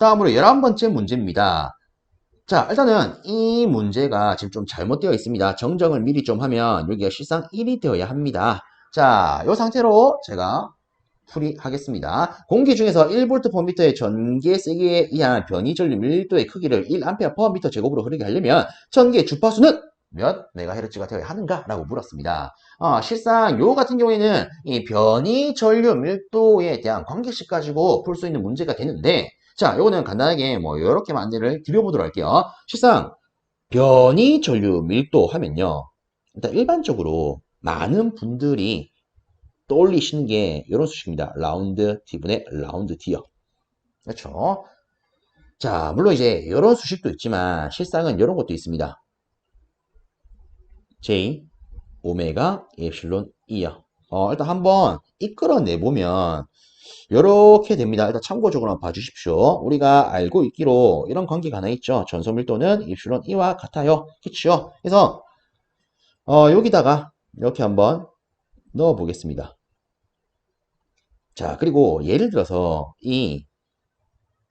다음으로 11번째 문제입니다. 자, 일단은 이 문제가 지금 좀 잘못되어 있습니다. 정정을 미리 좀 하면 여기가 실상 1이 되어야 합니다. 자, 이 상태로 제가 풀이하겠습니다. 공기 중에서 1V/m의 전기의 세기에 의한 변이 전류 밀도의 크기를 1A/m 제곱으로 흐르게 하려면 전기의 주파수는 몇 메가헤르츠가 되어야 하는가라고 물었습니다. 실상 요 같은 경우에는 이 변이 전류 밀도에 대한 관계식 가지고 풀 수 있는 문제가 되는데, 자, 요거는 간단하게 뭐 이렇게만 안내를 드려보도록 할게요. 실상 변이 전류 밀도 하면요, 일단 일반적으로 많은 분들이 떠올리시는 게 이런 수식입니다. 라운드 T분의 라운드 T요. 그렇죠? 자, 물론 이제 이런 수식도 있지만 실상은 이런 것도 있습니다. J, 오메가, 엡실론 E요. 일단 한번 이끌어내 보면 이렇게 됩니다. 일단 참고적으로 한번 봐주십시오. 우리가 알고 있기로 이런 관계가 하나 있죠. 전소 밀도는 엡실론 E와 같아요. 그렇죠? 그래서 여기다가 이렇게 한번 넣어 보겠습니다. 자, 그리고 예를 들어서 이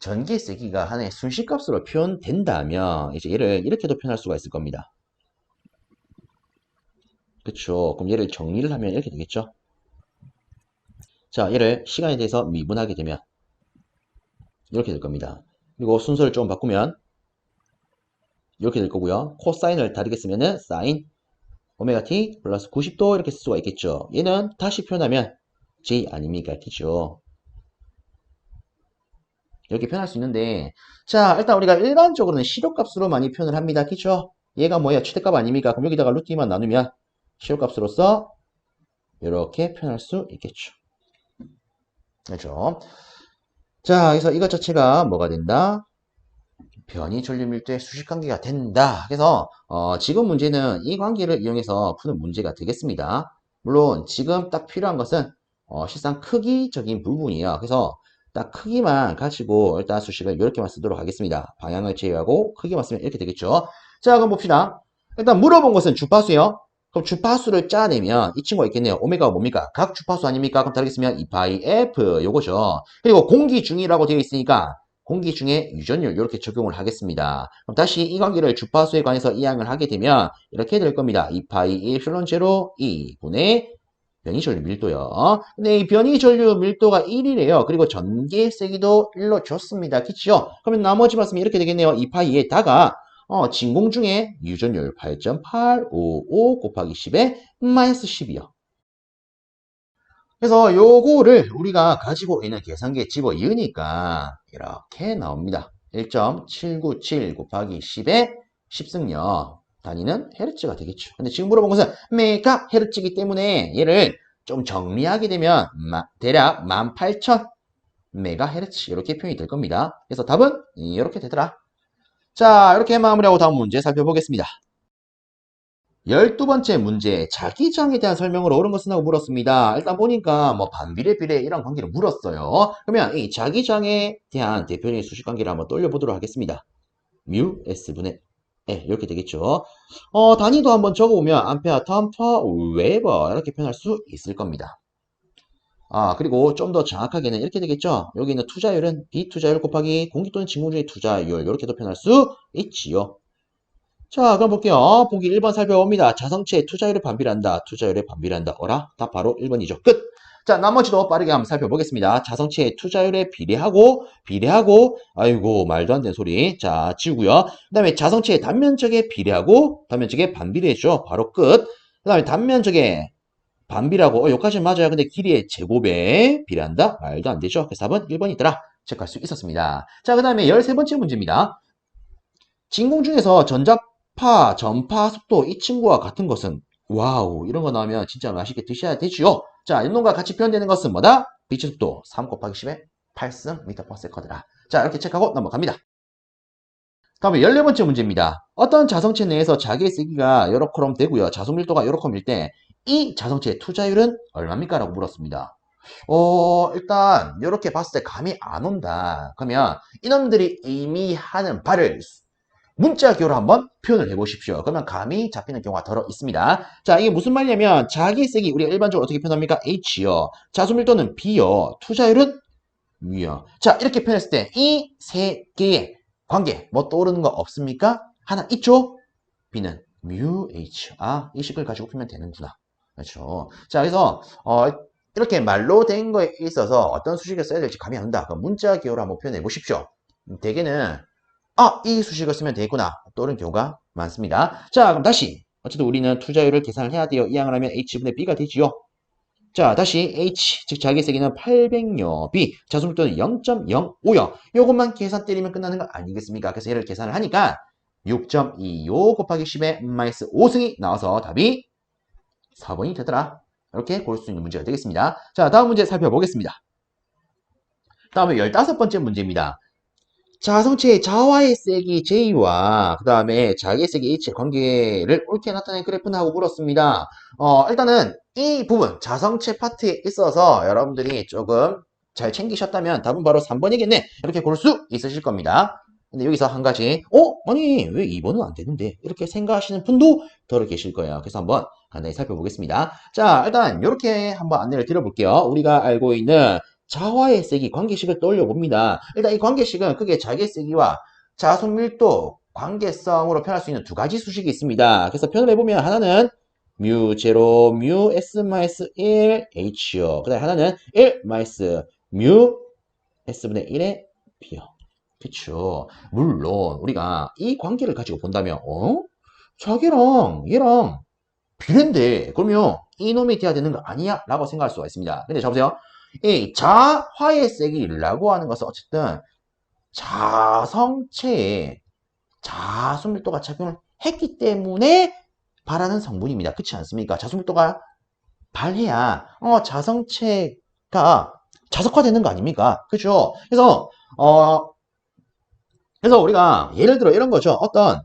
전기 세기가 하나의 순식값으로 표현된다면 이제 얘를 이렇게도 표현할 수가 있을 겁니다. 그쵸? 그럼 얘를 정리를 하면 이렇게 되겠죠? 자, 얘를 시간에 대해서 미분하게 되면 이렇게 될 겁니다. 그리고 순서를 좀 바꾸면 이렇게 될 거고요. 코사인을 다르게 쓰면은 사인 오메가 t 플러스 90도 이렇게 쓸 수가 있겠죠. 얘는 다시 표현하면 j 아닙니까? 그죠? 이렇게 표현할 수 있는데, 자, 일단 우리가 일반적으로는 시료값으로 많이 표현을 합니다. 그죠? 얘가 뭐예요? 최대값 아닙니까? 그럼 여기다가 루트 2만 나누면 시료값으로서 이렇게 표현할 수 있겠죠. 그렇죠? 자, 그래서 이것 자체가 뭐가 된다? 변이 전류 밀도의 수식 관계가 된다. 그래서 지금 문제는 이 관계를 이용해서 푸는 문제가 되겠습니다. 물론 지금 딱 필요한 것은 실상 크기적인 부분이에요. 그래서 딱 크기만 가지고 일단 수식을 이렇게만 쓰도록 하겠습니다. 방향을 제외하고 크기만 쓰면 이렇게 되겠죠. 자, 그럼 봅시다. 일단 물어본 것은 주파수예요. 그럼 주파수를 짜내면 이 친구가 있겠네요. 오메가가 뭡니까? 각 주파수 아닙니까? 그럼 다르게 쓰면 2파이 F 요거죠. 그리고 공기 중이라고 되어 있으니까 공기 중에 유전율 이렇게 적용을 하겠습니다. 그럼 다시 이 관계를 주파수에 관해서 이항을 하게 되면 이렇게 될 겁니다. 2파이 엡실론 제로 2분의 변이 전류 밀도요. 근데 이 변이 전류 밀도가 1이래요. 그리고 전기의 세기도 1로 줬습니다. 그치요? 그러면 나머지 말씀이 이렇게 되겠네요. 2파이에다가 진공 중에 유전율 8.855 곱하기 10에 마이너스 10이요. 그래서 요거를 우리가 가지고 있는 계산기에 집어 이으니까 이렇게 나옵니다. 1.797 곱하기 10의 10승요. 단위는 헤르츠가 되겠죠. 근데 지금 물어본 것은 메가 헤르츠이기 때문에 얘를 좀 정리하게 되면 대략 18,000 메가 헤르츠 이렇게 표현이 될 겁니다. 그래서 답은 이렇게 되더라. 자, 이렇게 마무리하고 다음 문제 살펴보겠습니다. 12번째 문제, 자기장에 대한 설명으로 옳은 것은 하고 물었습니다. 일단 보니까 뭐 반비례, 비례 이런 관계를 물었어요. 그러면 이 자기장에 대한 대표적인 수식 관계를 한번 떠올려보도록 하겠습니다. 뮤, S분의 E 이렇게 되겠죠. 단위도 한번 적어보면 암페어, 턴, 퍼, 웨버 이렇게 표현할 수 있을 겁니다. 그리고 좀 더 정확하게는 이렇게 되겠죠. 여기 있는 투자율은 비투자율 곱하기 공기 또는 직무 중의 투자율 이렇게도 표현할 수 있지요. 자, 그럼 볼게요. 보기 1번 살펴봅니다. 자성체의 투자율에 반비례한다. 투자율에 반비례한다. 어라? 답 바로 1번이죠. 끝! 자, 나머지도 빠르게 한번 살펴보겠습니다. 자성체의 투자율에 비례하고, 아이고, 말도 안 되는 소리. 자, 지우고요. 그 다음에 자성체의 단면적에 비례하고, 단면적에 반비례했죠. 바로 끝. 그 다음에 단면적에 반비례하고, 여기까지는 맞아요. 근데 길이의 제곱에 비례한다? 말도 안 되죠. 그래서 답은 1번이더라. 체크할 수 있었습니다. 자, 그 다음에 13번째 문제입니다. 진공 중에서 전파 속도 이 친구와 같은 것은 와우 이런 거 나오면 진짜 맛있게 드셔야 되지요. 자, 이놈과 같이 표현되는 것은 뭐다? 빛의 속도 3 곱하기 10의 8승 미터/세컨드라. 자, 이렇게 체크하고 넘어갑니다. 다음에 14번째 문제입니다. 어떤 자성체 내에서 자기의 세기가 요렇게 되고요. 자속 밀도가 요렇게일 때 이 자성체의 투자율은 얼마입니까? 라고 물었습니다. 일단 이렇게 봤을 때 감이 안 온다. 그러면 이놈들이 의미하는 바를 문자기호로 한번 표현을 해보십시오. 그러면 감이 잡히는 경우가 덜어 있습니다. 자, 이게 무슨 말이냐면 자기 세기 우리가 일반적으로 어떻게 표현합니까? H요. 자수밀도는 B요. 투자율은 뮤요. 자, 이렇게 표현했을 때 이 세 개의 관계 뭐 떠오르는 거 없습니까? 하나 있죠? B는 뮤 H. 아, 이 식을 가지고 풀면 되는구나. 그렇죠. 자, 그래서 이렇게 말로 된 거에 있어서 어떤 수식을 써야 될지 감이 안 온다. 그럼 문자 기호로 한번 표현해 보십시오. 대개는 이 수식을 쓰면 되겠구나. 떠오르는 경우가 많습니다. 자, 그럼 다시 어쨌든 우리는 투자율을 계산을 해야 돼요. 이항을 하면 H분의 B가 되지요. 자, 다시 H, 즉 자기 세기는 800여, B, 자수밀도는 0.05여. 요것만 계산 때리면 끝나는 거 아니겠습니까? 그래서 얘를 계산을 하니까 6.25 곱하기 10의 마이너스 5승이 나와서 답이 4번이 되더라. 이렇게 볼 수 있는 문제가 되겠습니다. 자, 다음 문제 살펴보겠습니다. 다음에 15번째 문제입니다. 자성체의 자와의 세기 J와 그 다음에 자기의 세기 H의 관계를 옳게 나타낸 그래프는 하고 물었습니다. 일단은 이 부분 자성체 파트에 있어서 여러분들이 조금 잘 챙기셨다면 답은 바로 3번이겠네. 이렇게 볼 수 있으실 겁니다. 근데 여기서 한 가지 아니 왜 2번은 안 되는데 이렇게 생각하시는 분도 덜어 계실 거예요. 그래서 한번 간단히 살펴보겠습니다. 자, 일단 이렇게 한번 안내를 드려볼게요. 우리가 알고 있는 자와의 세기 관계식을 떠올려 봅니다. 일단 이 관계식은 크게 자기의 세기와 자손밀도 관계성으로 표현할 수 있는 두 가지 수식이 있습니다. 그래서 표현을 해보면 하나는 뮤 제로 뮤 S-1 H요. 그 다음에 하나는 1 마이너스 뮤 S분의 1의 B요. 그쵸. 물론 우리가 이 관계를 가지고 본다면 자기랑 얘랑 비례인데 그러면 이놈이 돼야 되는 거 아니야? 라고 생각할 수가 있습니다. 근데 잡으세요. 이 자화의 세기라고 하는 것은 어쨌든 자성체에 자수밀도가 작용을 했기 때문에 발하는 성분입니다. 그렇지 않습니까? 자수밀도가 발해야 자성체가 자석화되는 거 아닙니까? 그렇죠? 그래서 우리가 예를 들어 이런 거죠. 어떤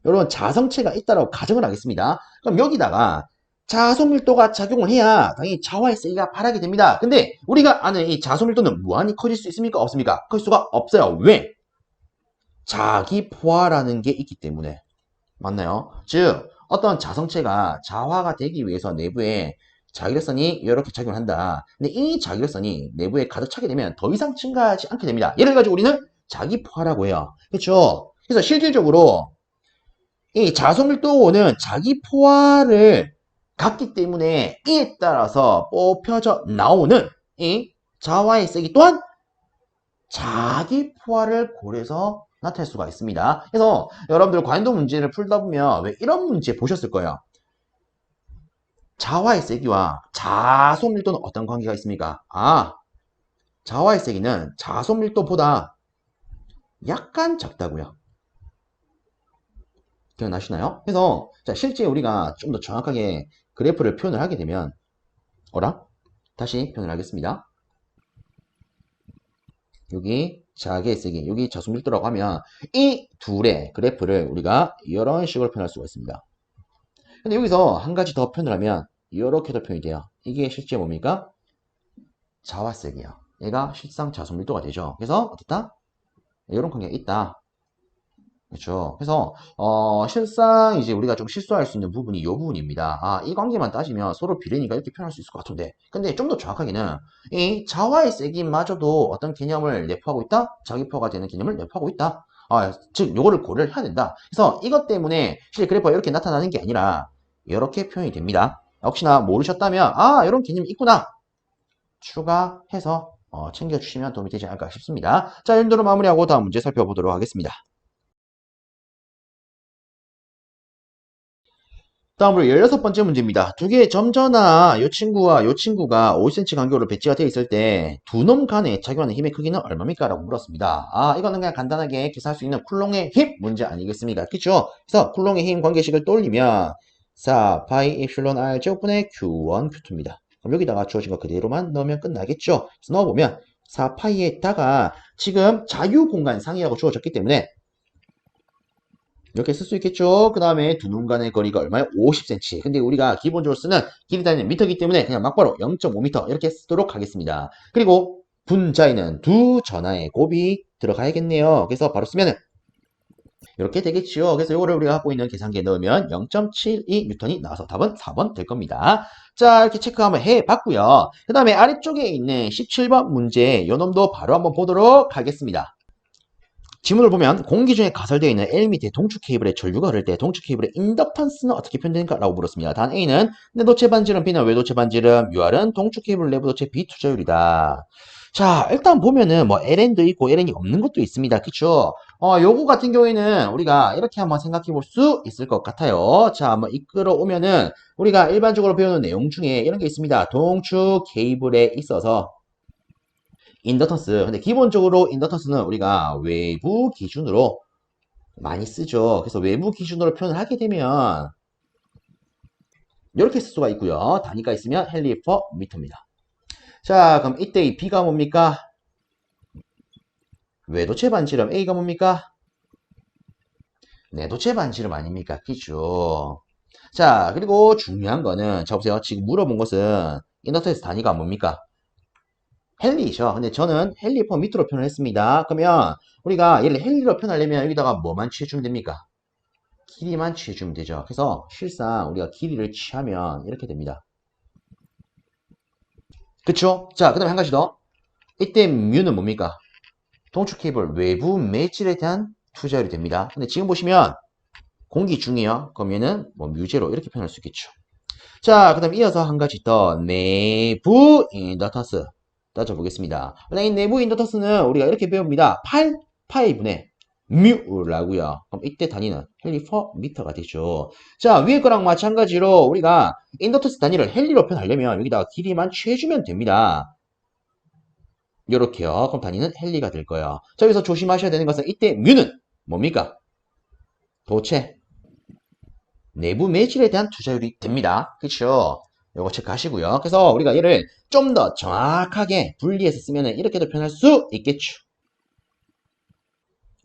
이런 자성체가 있다라고 가정을 하겠습니다. 그럼 여기다가 자소밀도가 작용을 해야 당연히 자화의 세기가 발하게 됩니다. 근데 우리가 아는 이 자소밀도는 무한히 커질 수 있습니까? 없습니까? 커질 수가 없어요. 왜? 자기포화라는 게 있기 때문에. 맞나요? 즉 어떤 자성체가 자화가 되기 위해서 내부에 자기력선이 이렇게 작용한다. 근데 이 자기력선이 내부에 가득 차게 되면 더 이상 증가하지 않게 됩니다. 얘를 가지고 우리는 자기포화라고 해요. 그렇죠? 그래서 실질적으로 이 자소밀도는 자기 포화를 갖기 때문에 이에 따라서 뽑혀져 나오는 이 자와의 세기 또한 자기 포화를 고려해서 나타낼 수가 있습니다. 그래서 여러분들 관도 문제를 풀다 보면 왜 이런 문제 보셨을 거예요. 자와의 세기와 자소밀도는 어떤 관계가 있습니까? 자와의 세기는 자소밀도보다 약간 작다고요. 기억나시나요? 그래서 자, 실제 우리가 좀 더 정확하게 그래프를 표현을 하게 되면 다시 표현을 하겠습니다. 여기 자기의 세기, 여기 자수밀도라고 하면 이 둘의 그래프를 우리가 이런 식으로 표현할 수가 있습니다. 근데 여기서 한 가지 더 표현을 하면 이렇게도 표현이 돼요. 이게 실제 뭡니까? 자화세기야. 얘가 실상 자수밀도가 되죠. 그래서 어떻다? 이런 관계가 있다. 그렇죠. 그래서 실상 이제 우리가 좀 실수할 수 있는 부분이 이 부분입니다. 이 관계만 따지면 서로 비례니까 이렇게 표현할 수 있을 것 같은데, 근데 좀 더 정확하게는 이 자화의 세기마저도 어떤 개념을 내포하고 있다, 자기포가 되는 개념을 내포하고 있다. 즉 요거를 고려를 해야 된다. 그래서 이것 때문에 실제 그래프가 이렇게 나타나는 게 아니라 이렇게 표현이 됩니다. 혹시나 모르셨다면 이런 개념이 있구나 추가해서 챙겨주시면 도움이 되지 않을까 싶습니다. 자, 이 정도로 마무리하고 다음 문제 살펴보도록 하겠습니다. 다음으로 16번째 문제입니다. 두 개의 점저나 이 친구와 이 친구가 5cm 간격으로 배치가 되어 있을 때 두 놈 간에 작용하는 힘의 크기는 얼마입니까? 라고 물었습니다. 이거는 그냥 간단하게 계산할 수 있는 쿨롱의 힘 문제 아니겠습니까? 그쵸? 그래서 쿨롱의 힘 관계식을 떠올리면 4 파이 엡실론 r 제곱분의 q1 q2입니다. 그럼 여기다가 주어진 거 그대로만 넣으면 끝나겠죠? 그래서 넣어보면 4 파이에다가 지금 자유 공간 상이라고 주어졌기 때문에 이렇게 쓸 수 있겠죠. 그 다음에 두 눈 간의 거리가 얼마요? 50cm. 근데 우리가 기본적으로 쓰는 길이 다니는 미터이기 때문에 그냥 막바로 0.5m 이렇게 쓰도록 하겠습니다. 그리고 분자에는 두 전하의 곱이 들어가야겠네요. 그래서 바로 쓰면은 이렇게 되겠죠. 그래서 이거를 우리가 갖고 있는 계산기에 넣으면 0.72뉴턴이 나와서 답은 4번 될 겁니다. 자, 이렇게 체크 한번 해봤고요. 그 다음에 아래쪽에 있는 17번 문제, 요 놈도 바로 한번 보도록 하겠습니다. 지문을 보면 공기 중에 가설되어 있는 L 밑에 동축 케이블에 전류가 흐를 때 동축 케이블의 인덕턴스는 어떻게 표현되는가? 라고 물었습니다. 단 A는 내도체 반지름, B는 외도체 반지름, UR은 동축 케이블 내부 도체 B 투자율이다. 자, 일단 보면은 뭐 LN도 있고 LN이 없는 것도 있습니다. 그쵸? 요거 같은 경우에는 우리가 이렇게 한번 생각해 볼 수 있을 것 같아요. 자, 한번 이끌어 오면은 우리가 일반적으로 배우는 내용 중에 이런 게 있습니다. 동축 케이블에 있어서 인덕턴스. 근데 기본적으로 인덕턴스는 우리가 외부 기준으로 많이 쓰죠. 그래서 외부 기준으로 표현을 하게 되면 이렇게 쓸 수가 있고요. 단위가 있으면 헨리 퍼 미터입니다. 자, 그럼 이때 이 B가 뭡니까? 외도체 반지름. A가 뭡니까? 내도체 반지름 아닙니까? 그죠? 자, 그리고 중요한 거는 자 보세요. 지금 물어본 것은 인덕턴스 단위가 뭡니까? 헨리죠. 근데 저는 헨리 퍼 미터로 표현을 했습니다. 그러면 우리가 얘를 헨리로 표현하려면 여기다가 뭐만 취해주면 됩니까? 길이만 취해주면 되죠. 그래서 실상 우리가 길이를 취하면 이렇게 됩니다. 그쵸? 자, 그 다음에 한 가지 더. 이때 뮤는 뭡니까? 동축 케이블 외부 매질에 대한 투자율이 됩니다. 근데 지금 보시면 공기 중이요. 그럼 얘는 뭐 뮤제로 이렇게 표현할 수 있겠죠. 자, 그 다음 이어서 한 가지 더 내부 인덕턴스 따져보겠습니다. 이 내부 인덕턴스는 우리가 이렇게 배웁니다. 8 파이분의 뮤라고요. 그럼 이때 단위는 헨리 퍼 미터가 되죠. 자, 위에 거랑 마찬가지로 우리가 인덕턴스 단위를 헨리로 표현하려면 여기다가 길이만 취해주면 됩니다. 요렇게요. 그럼 단위는 헨리가 될 거예요. 자, 여기서 조심하셔야 되는 것은 이때 뮤는 뭡니까? 도체 내부 매질에 대한 투자율이 됩니다. 그쵸? 요거 체크하시고요. 그래서 우리가 얘를 좀 더 정확하게 분리해서 쓰면 이렇게도 표현할 수 있겠죠.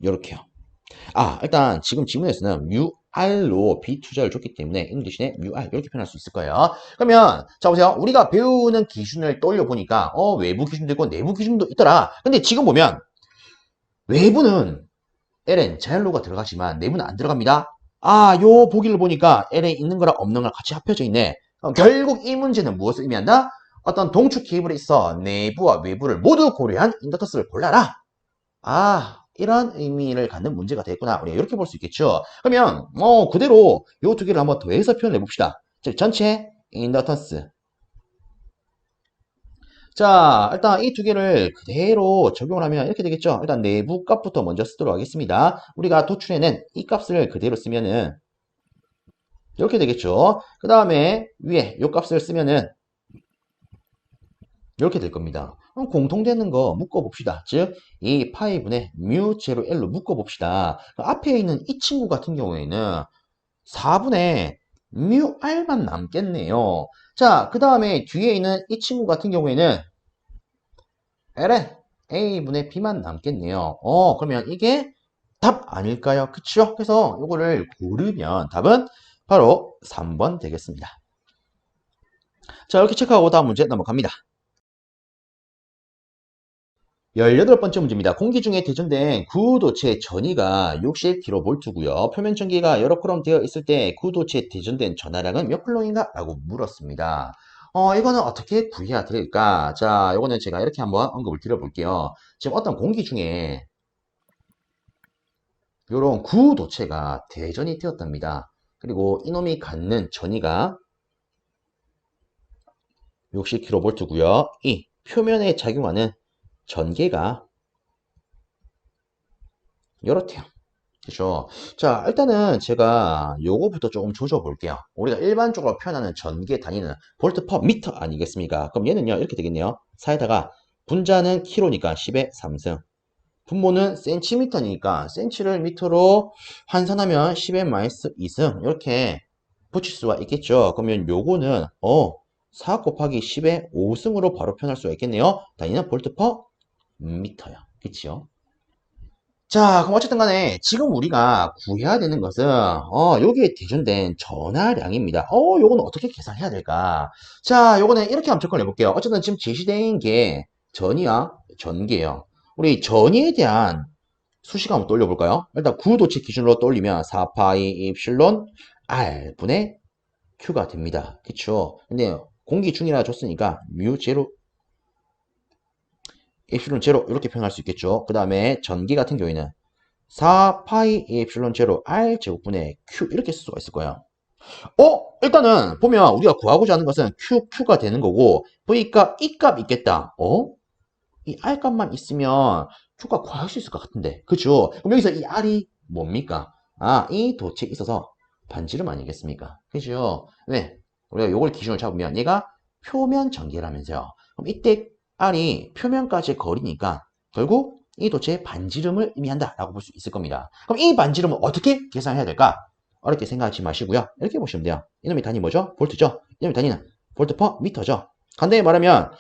요렇게요. 아, 일단 지금 지문에서는 UR로 비투자를 줬기 때문에 이 대신에 UR 이렇게 표현할 수 있을 거예요. 그러면 자 보세요. 우리가 배우는 기준을 떠올려 보니까 외부 기준도 있고 내부 기준도 있더라. 근데 지금 보면 외부는 LN 자연로가 들어가지만 내부는 안 들어갑니다. 아, 요 보기를 보니까 LN 있는 거랑 없는 거랑 같이 합쳐져 있네. 결국 이 문제는 무엇을 의미한다? 어떤 동축 케이블에 있어 내부와 외부를 모두 고려한 인덕턴스를 골라라. 아, 이런 의미를 갖는 문제가 됐구나. 우리가 이렇게 볼 수 있겠죠. 그러면 그대로 요 두 개를 한번 더해서 표현해 봅시다. 즉 전체 인덕턴스. 자, 일단 이 두 개를 그대로 적용을 하면 이렇게 되겠죠. 일단 내부 값부터 먼저 쓰도록 하겠습니다. 우리가 도출해낸 이 값을 그대로 쓰면은 이렇게 되겠죠. 그 다음에 위에 요 값을 쓰면은 이렇게 될 겁니다. 그럼 공통되는 거 묶어봅시다. 즉, 이 파이분의 뮤 제로 L로 묶어봅시다. 앞에 있는 이 친구 같은 경우에는 4분의 뮤 R만 남겠네요. 자, 그 다음에 뒤에 있는 이 친구 같은 경우에는 L은 A분의 B만 남겠네요. 그러면 이게 답 아닐까요? 그쵸? 그래서 이거를 고르면 답은 바로 3번 되겠습니다. 자, 이렇게 체크하고 다음 문제 넘어갑니다. 18번째 문제입니다. 공기 중에 대전된 구도체 전위가 60kV고요. 표면 전기가 여러 콜럼 되어 있을 때 구도체에 대전된 전하량은 몇 쿨럼인가? 라고 물었습니다. 이거는 어떻게 구해야 될까? 자, 이거는 제가 이렇게 한번 언급을 드려볼게요. 지금 어떤 공기 중에 이런 구도체가 대전이 되었답니다. 그리고 이놈이 갖는 전위가 60kV고요. 이 표면에 작용하는 전개가 이렇대요. 그죠? 자, 일단은 제가 요거부터 조금 조져볼게요. 우리가 일반적으로 표현하는 전개 단위는 볼트 퍼 미터 아니겠습니까? 그럼 얘는요, 이렇게 되겠네요. 4에다가 분자는 키로니까 10의 3승. 분모는 센티미터니까 센치를 미터로 환산하면 10의 마이너스 2승. 이렇게 붙일 수가 있겠죠. 그러면 요거는 4 곱하기 10의 5승으로 바로 표현할 수가 있겠네요. 단위는 볼트 퍼 미터요. 그치요? 자, 그럼 어쨌든 간에 지금 우리가 구해야 되는 것은 여기에 대준된 전하량입니다. 요거는 어떻게 계산해야 될까? 자, 요거는 이렇게 한번 접근해 볼게요. 어쨌든 지금 제시된 게 전이야, 전개요. 우리 전이에 대한 수식을 한번 떠올려볼까요? 일단 구도체 기준으로 떠올리면 4파이 입실론 R분의 Q가 됩니다. 그쵸? 근데 공기 중이라 줬으니까 뮤 제로 입실론 제로 이렇게 표현할 수 있겠죠. 그 다음에 전기 같은 경우에는 4파이 입실론 제로 R 제곱분의 Q 이렇게 쓸 수가 있을 거예요. 일단은 보면 우리가 구하고자 하는 것은 Q가 되는 거고 V값, E값 있겠다. 이 R값만 있으면 Q가 구할 수 있을 것 같은데. 그죠? 그럼 여기서 이 R이 뭡니까? 이 도체에 있어서 반지름 아니겠습니까? 그죠? 왜? 우리가 요걸 기준으로 잡으면 얘가 표면 전개라면서요. 그럼 이때 R이 표면까지의 거리니까 결국 이 도체의 반지름을 의미한다 라고 볼 수 있을 겁니다. 그럼 이 반지름은 어떻게 계산해야 될까? 어렵게 생각하지 마시고요. 이렇게 보시면 돼요. 이놈의 단위 뭐죠? 볼트죠? 이놈의 단위는 볼트 퍼 미터죠? 간단히 말하면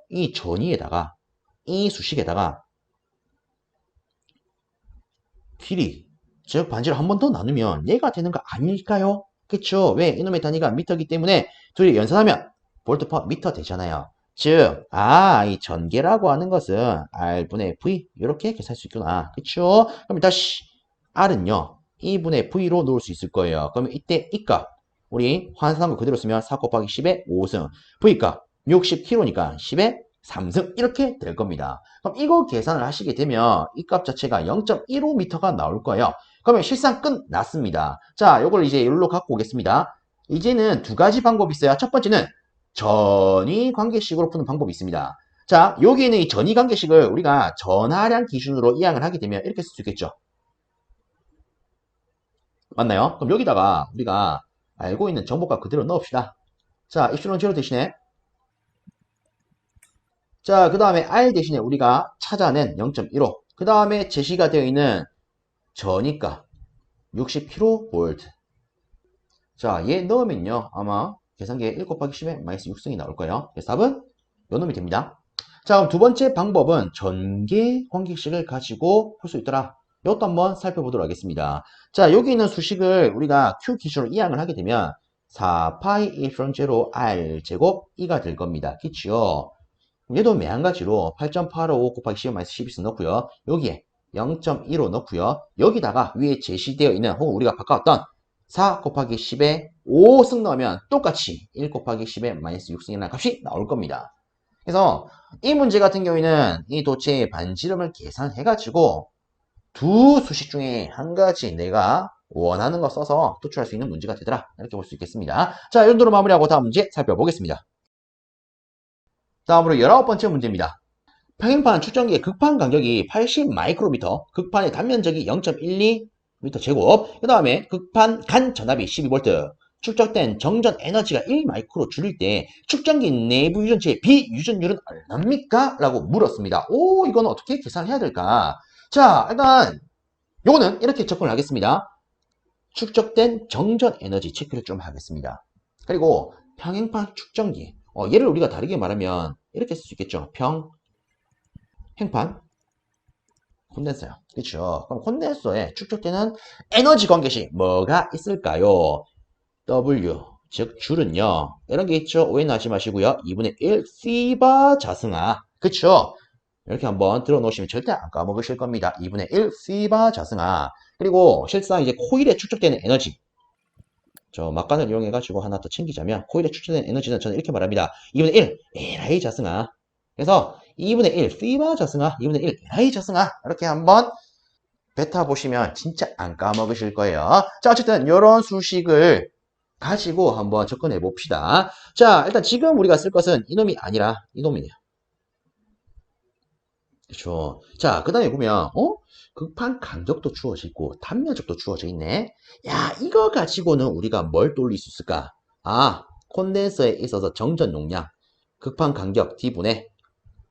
이 전위에다가 이 수식에다가 길이, 즉 반지를 한 번 더 나누면 얘가 되는 거 아닐까요? 그쵸? 왜? 이놈의 단위가 미터이기 때문에 둘이 연산하면 볼트 퍼 미터 되잖아요. 즉, 이 전개라고 하는 것은 R분의 V 이렇게 계산할 수 있구나. 그쵸? 그럼 다시 R은요 2분의 V로 놓을 수 있을 거예요. 그러면 이때 이 값 우리 환산한 거 그대로 쓰면 4 곱하기 10의 5승 V 값 60kg니까 10의 3승 이렇게 될 겁니다. 그럼 이거 계산을 하시게 되면 이 값 자체가 0.15m가 나올 거예요. 그러면 실상 끝났습니다. 자, 요걸 이제 여기로 갖고 오겠습니다. 이제는 두 가지 방법이 있어요. 첫 번째는 전위 관계식으로 푸는 방법이 있습니다. 자, 여기에는 이 전위 관계식을 우리가 전하량 기준으로 이항을 하게 되면 이렇게 쓸 수 있겠죠. 맞나요? 그럼 여기다가 우리가 알고 있는 정보값 그대로 넣읍시다. 자, 입실론 제로 대신에 자, 그 다음에 R 대신에 우리가 찾아낸 0.15. 그 다음에 제시가 되어 있는 전위값 60kV. 자, 얘 넣으면요. 아마 계산기에 1 곱하기 10에 마이너스 6승이 나올 거예요. 그래서 답은 요 놈이 됩니다. 자, 그럼 두 번째 방법은 전개 관계식을 가지고 풀 수 있더라. 이것도 한번 살펴보도록 하겠습니다. 자, 여기 있는 수식을 우리가 Q 기준으로 이항을 하게 되면 4파이 입실론 제로 R 제곱 2가 될 겁니다. 그치요? 얘도 매한가지로 8.855 곱하기 10-12승 넣고요. 여기에 0.15 넣고요. 여기다가 위에 제시되어 있는 혹은 우리가 바꿔왔던 4 곱하기 10에 5승 넣으면 똑같이 1 곱하기 10에 마이너스 6승이라는 값이 나올 겁니다. 그래서 이 문제 같은 경우에는 이 도체의 반지름을 계산해가지고 두 수식 중에 한 가지 내가 원하는 거 써서 도출할 수 있는 문제가 되더라. 이렇게 볼 수 있겠습니다. 자, 이 정도로 마무리하고 다음 문제 살펴보겠습니다. 다음으로 19번째 문제입니다. 평행판 측정기의 극판 간격이 80 마이크로미터, 극판의 단면적이 0.12m 제곱, 그 다음에 극판 간 전압이 12V, 축적된 정전 에너지가 1 마이크로 줄일 때 측정기 내부 유전체의 비유전율은 얼마입니까? 라고 물었습니다. 이건 어떻게 계산해야 될까? 자, 일단 요거는 이렇게 접근을 하겠습니다. 축적된 정전 에너지 체크를 좀 하겠습니다. 그리고 평행판 측정기, 얘를 우리가 다르게 말하면 이렇게 쓸 수 있겠죠. 평행판 콘덴서요. 그렇죠. 그럼 콘덴서에 축적되는 에너지 관계식 뭐가 있을까요? W, 즉 줄은요. 이런 게 있죠. 오해는 하지 마시고요. 2분의 1 시바 자승하. 그쵸? 이렇게 한번 들어놓으시면 절대 안 까먹으실 겁니다. 2분의 1 시바 자승하. 그리고 실상 이제 코일에 축적되는 에너지. 저 막간을 이용해가지고 하나 더 챙기자면 코일에 축적되는 에너지는 저는 이렇게 말합니다. 2분의 1 LI 자승하. 그래서 2분의 1 시바 자승하, 2분의 1 LI 자승하. 이렇게 한번 뱉어보시면 진짜 안 까먹으실 거예요. 자, 어쨌든 이런 수식을 가지고 한번 접근해 봅시다. 자, 일단 지금 우리가 쓸 것은 이놈이 아니라 이놈이네요. 그렇죠. 자, 그 다음에 보면 극판 간격도 주어져 있고 단면적도 주어져 있네. 야, 이거 가지고는 우리가 뭘 돌릴 수 있을까? 콘덴서에 있어서 정전 용량, 극판 간격 D분의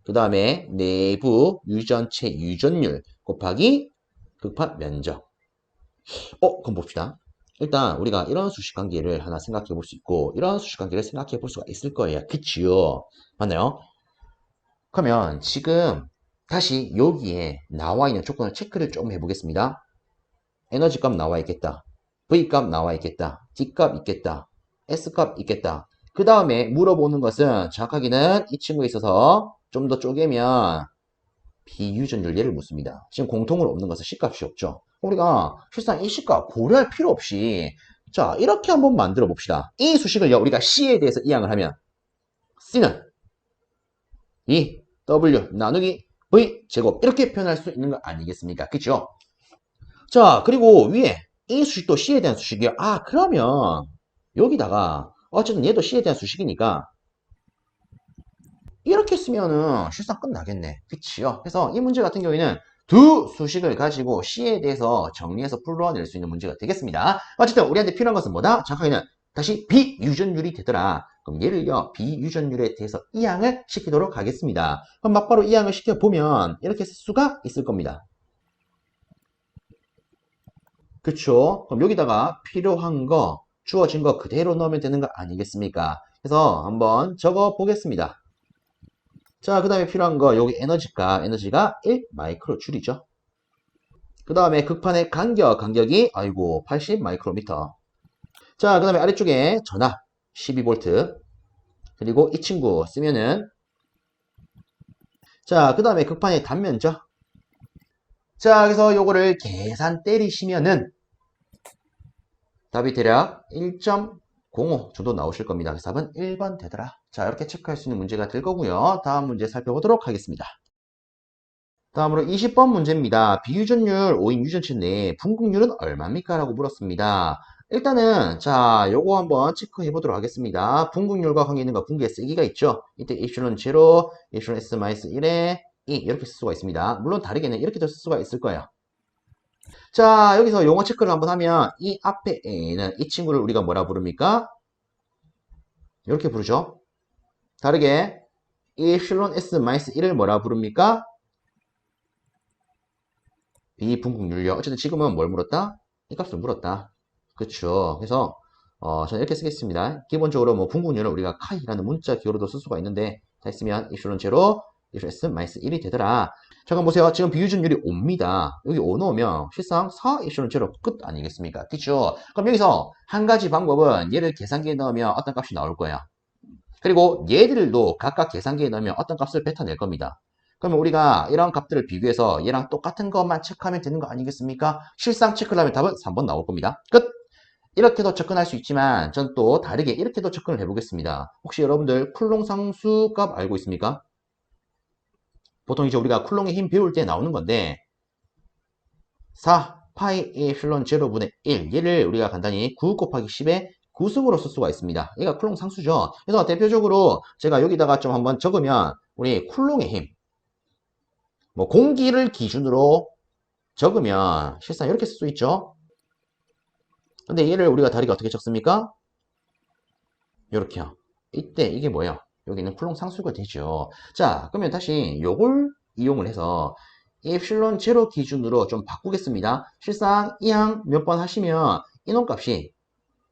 그 다음에 내부 유전체 유전율 곱하기 극판 면적. 그럼 봅시다. 일단 우리가 이런 수식 관계를 하나 생각해 볼 수 있고 이런 수식 관계를 생각해 볼 수가 있을 거예요. 그치요? 맞나요? 그러면 지금 다시 여기에 나와 있는 조건을 체크를 좀 해보겠습니다. 에너지 값 나와 있겠다. V 값 나와 있겠다. D 값 있겠다. S 값 있겠다. 그 다음에 물어보는 것은 정확하게는 이 친구에 있어서 좀 더 쪼개면 비유전율 얘를 묻습니다. 지금 공통으로 없는 것은 C값이 없죠. 우리가 실상 이 C값 고려할 필요 없이 자 이렇게 한번 만들어 봅시다. 이 수식을요 우리가 C에 대해서 이항을 하면 C는 2W 나누기 V 제곱 이렇게 표현할 수 있는 거 아니겠습니까? 그죠? 자 그리고 위에 이 수식도 C에 대한 수식이요. 아 그러면 여기다가 어쨌든 얘도 C에 대한 수식이니까 이렇게 쓰면은 실상 끝나겠네. 그치요? 그래서 이 문제 같은 경우에는 두 수식을 가지고 C에 대해서 정리해서 풀어낼 수 있는 문제가 되겠습니다. 어쨌든 우리한테 필요한 것은 뭐다? 정확하게는 다시 비유전율이 되더라. 그럼 얘를요, 비유전율에 대해서 이항을 시키도록 하겠습니다. 그럼 막바로 이항을 시켜보면 이렇게 쓸 수가 있을 겁니다. 그쵸? 그럼 여기다가 필요한 거, 주어진 거 그대로 넣으면 되는 거 아니겠습니까? 그래서 한번 적어 보겠습니다. 자, 그 다음에 필요한 거, 여기 에너지가 1 마이크로 줄이죠. 그 다음에 극판의 간격이, 아이고, 80 마이크로미터. 자, 그 다음에 아래쪽에 전압, 12V. 그리고 이 친구 쓰면은, 자, 그 다음에 극판의 단면죠. 자, 그래서 요거를 계산 때리시면은, 답이 대략 1.05 정도 나오실 겁니다. 그래서 답은 1번 되더라. 자, 이렇게 체크할 수 있는 문제가 될 거고요. 다음 문제 살펴보도록 하겠습니다. 다음으로 20번 문제입니다. 비유전율 5인 유전체 내 분극률은 얼마입니까? 라고 물었습니다. 일단은 자 요거 한번 체크해 보도록 하겠습니다. 분극률과 관계 있는 거 분기의 세기가 있죠. 이때 입실론 0, 입실론 S-1에 2 이렇게 쓸 수가 있습니다. 물론 다르게는 이렇게도 쓸 수가 있을 거예요. 자 여기서 용어 체크를 한번 하면 이 앞에 A는 이 친구를 우리가 뭐라 부릅니까? 이렇게 부르죠. 다르게 입실론 S-1을 뭐라 부릅니까? 비분극률요. 어쨌든 지금은 뭘 물었다? 이 값을 물었다. 그쵸. 그래서 저는 이렇게 쓰겠습니다. 기본적으로 뭐 분극률은 우리가 카이라는 문자 기호로도 쓸 수가 있는데 다 했으면 입실론 제로, 입실론 S 1이 되더라. 잠깐 보세요. 지금 비유전율이 5입니다. 여기 5 넣으면 실상 4 입실론 제로 끝 아니겠습니까? 그쵸? 그럼 여기서 한 가지 방법은 얘를 계산기에 넣으면 어떤 값이 나올 거예요. 그리고 얘들도 각각 계산기에 넣으면 어떤 값을 뱉어낼 겁니다. 그러면 우리가 이런 값들을 비교해서 얘랑 똑같은 것만 체크하면 되는 거 아니겠습니까? 실상 체크를 하면 답은 3번 나올 겁니다. 끝! 이렇게도 접근할 수 있지만 전 또 다르게 이렇게도 접근을 해보겠습니다. 혹시 여러분들 쿨롱 상수값 알고 있습니까? 보통 이제 우리가 쿨롱의 힘 배울 때 나오는 건데 4 파이 에플론 제로분의 1 얘를 우리가 간단히 9 곱하기 10의 구승으로 쓸 수가 있습니다. 얘가 쿨롱 상수죠. 그래서 대표적으로 제가 여기다가 좀 한번 적으면 우리 쿨롱의 힘 뭐 공기를 기준으로 적으면 실상 이렇게 쓸 수 있죠. 근데 얘를 우리가 다리가 어떻게 적습니까? 이렇게요. 이때 이게 뭐예요? 여기는 쿨롱 상수가 되죠. 자, 그러면 다시 요걸 이용을 해서 엡실론 제로 기준으로 좀 바꾸겠습니다. 실상 이항 몇 번 하시면 인원값이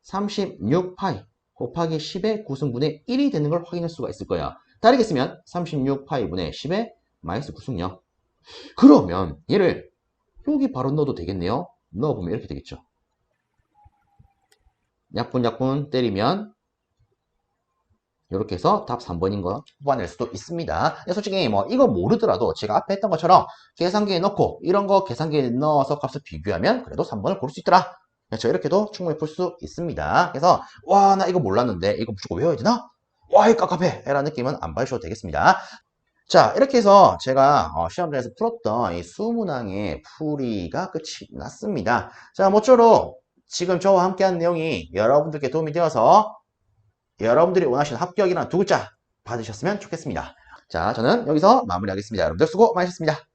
36파이 곱하기 10의 구승분의 1이 되는 걸 확인할 수가 있을 거예요. 다르게 쓰면 36파이 분의 10의 마이너스 구승요. 그러면 얘를 여기 바로 넣어도 되겠네요. 넣어보면 이렇게 되겠죠. 약분 때리면 이렇게 해서 답 3번인 거 뽑아낼 수도 있습니다. 솔직히 뭐 이거 모르더라도 제가 앞에 했던 것처럼 계산기에 넣고 이런 거 계산기에 넣어서 값을 비교하면 그래도 3번을 고를 수 있더라. 저 이렇게도 충분히 풀 수 있습니다. 그래서 와 나 이거 몰랐는데 이거 무조건 외워야 되나? 와 이거 깝깝해 라는 느낌은 안 받으셔도 되겠습니다. 자 이렇게 해서 제가 시험장에서 풀었던 이 수문항의 풀이가 끝이 났습니다. 자 모쪼록 지금 저와 함께한 내용이 여러분들께 도움이 되어서 여러분들이 원하시는 합격이라는 두 글자 받으셨으면 좋겠습니다. 자 저는 여기서 마무리하겠습니다. 여러분들 수고 많으셨습니다.